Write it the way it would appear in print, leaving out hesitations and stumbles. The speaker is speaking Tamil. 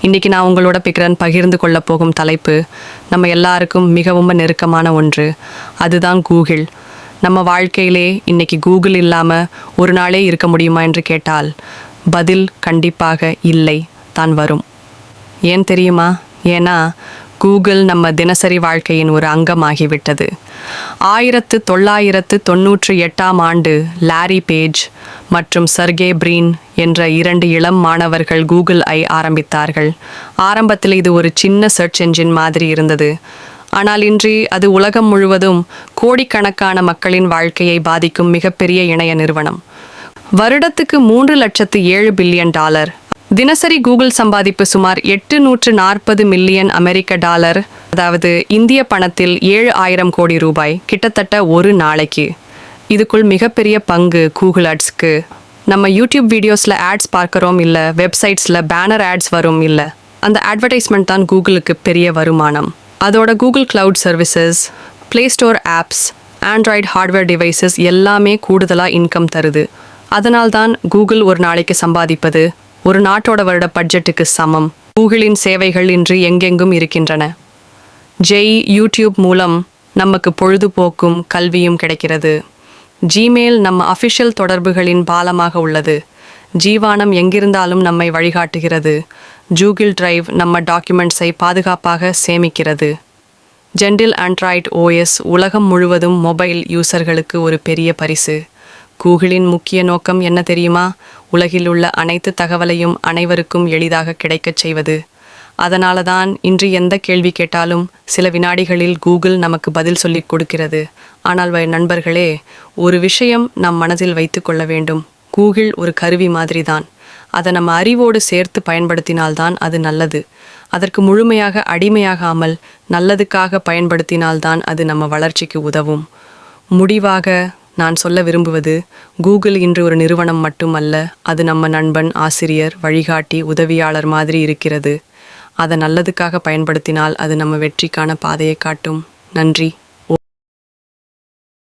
இன்றைக்கி நான் உங்களோட பகிர்ந்து கொள்ள போகும் தலைப்பு நம்ம எல்லாருக்கும் மிகவும் நெருக்கமான ஒன்று. அதுதான் கூகுள். நம்ம வாழ்க்கையிலே இன்றைக்கி கூகுள் இல்லாமல் ஒரு நாளே இருக்க முடியுமா என்று கேட்டால் பதில் கண்டிப்பாக இல்லை தான் வரும். ஏன் தெரியுமா? ஏன்னா கூகுள் நம்ம தினசரி வாழ்க்கையின் ஒரு அங்கமாகிவிட்டது. 1998 லாரி பேஜ் மற்றும் சர்கே பிரின் என்ற 2 இளம் மாணவர்கள் கூகுள் ஆரம்பித்தார்கள். ஆரம்பத்தில் இது ஒரு சின்ன சர்ச் என்ஜின் மாதிரி இருந்தது. ஆனால் இன்று அது உலகம் முழுவதும் கோடிக்கணக்கான மக்களின் வாழ்க்கையை பாதிக்கும் மிகப்பெரிய இணைய நிறுவனம். வருடத்துக்கு $307 பில்லியன். தினசரி கூகுள் சம்பாதிப்பு சுமார் $840 மில்லியன் அமெரிக்க டாலர், அதாவது இந்திய பணத்தில் 7,000 கோடி ரூபாய், கிட்டத்தட்ட ஒரு நாளைக்கு. இதுக்குள் மிகப்பெரிய பங்கு கூகுள் ஆட்ஸ்க்கு. நம்ம யூடியூப் வீடியோஸில் ஆட்ஸ் பார்க்குறோம் இல்லை, வெப்சைட்ஸில் பேனர் ஆட்ஸ் வரும் இல்லை, அந்த அட்வர்டைஸ்மெண்ட் தான் கூகுளுக்கு பெரிய வருமானம். அதோட Google cloud services, play store apps, Android hardware devices எல்லாமே கூடுதலாக இன்கம் தருது. அதனால்தான் கூகுள் ஒரு நாளைக்கு சம்பாதிப்பது ஒரு நாட்டோட வருட பட்ஜெட்டுக்கு சமம். கூகுளின் சேவைகள் இன்று எங்கெங்கும் இருக்கின்றன. யூடியூப் மூலம் நமக்கு பொழுதுபோக்கும் கல்வியும் கிடைக்கிறது. ஜிமெயில் நம்ம அஃபிஷியல் தொடர்புகளின் பாலமாக உள்ளது. ஜீவானம் எங்கிருந்தாலும் நம்மை வழிகாட்டுகிறது. கூகுள் டிரைவ் நம்ம டாக்குமெண்ட்ஸை பாதுகாப்பாக சேமிக்கிறது. ஜென்டில் ஆண்ட்ராய்டு ஓஎஸ் உலகம் முழுவதும் மொபைல் யூசர்களுக்கு ஒரு பெரிய பரிசு. கூகுளின் முக்கிய நோக்கம் என்ன தெரியுமா? உலகில் உள்ள அனைத்து தகவலையும் அனைவருக்கும் எளிதாக கிடைக்கச் செய்வது. அதனால தான் இன்று எந்த கேள்வி கேட்டாலும் சில வினாடிகளில் கூகுள் நமக்கு பதில் சொல்லிக் கொடுக்கிறது. ஆனால் நண்பர்களே, ஒரு விஷயம் நம் மனதில் வைத்து கொள்ள வேண்டும். கூகுள் ஒரு கருவி மாதிரி தான். அதை நம்ம அறிவோடு சேர்த்து பயன்படுத்தினால்தான் அது நல்லது. அதற்கு முழுமையாக அடிமையாகாமல் நல்லதுக்காக பயன்படுத்தினால்தான் அது நம்ம வளர்ச்சிக்கு உதவும். முடிவாக நான் சொல்ல விரும்புவது, கூகுள் இன்று ஒரு நிறுவனம் மட்டுமல்ல, அது நம்ம நண்பன், ஆசிரியர், வழிகாட்டி, உதவியாளர் மாதிரி இருக்கிறது. அதை நல்லதுக்காக பயன்படுத்தினால் அது நம்ம வெற்றிக்கான பாதையை காட்டும். நன்றி.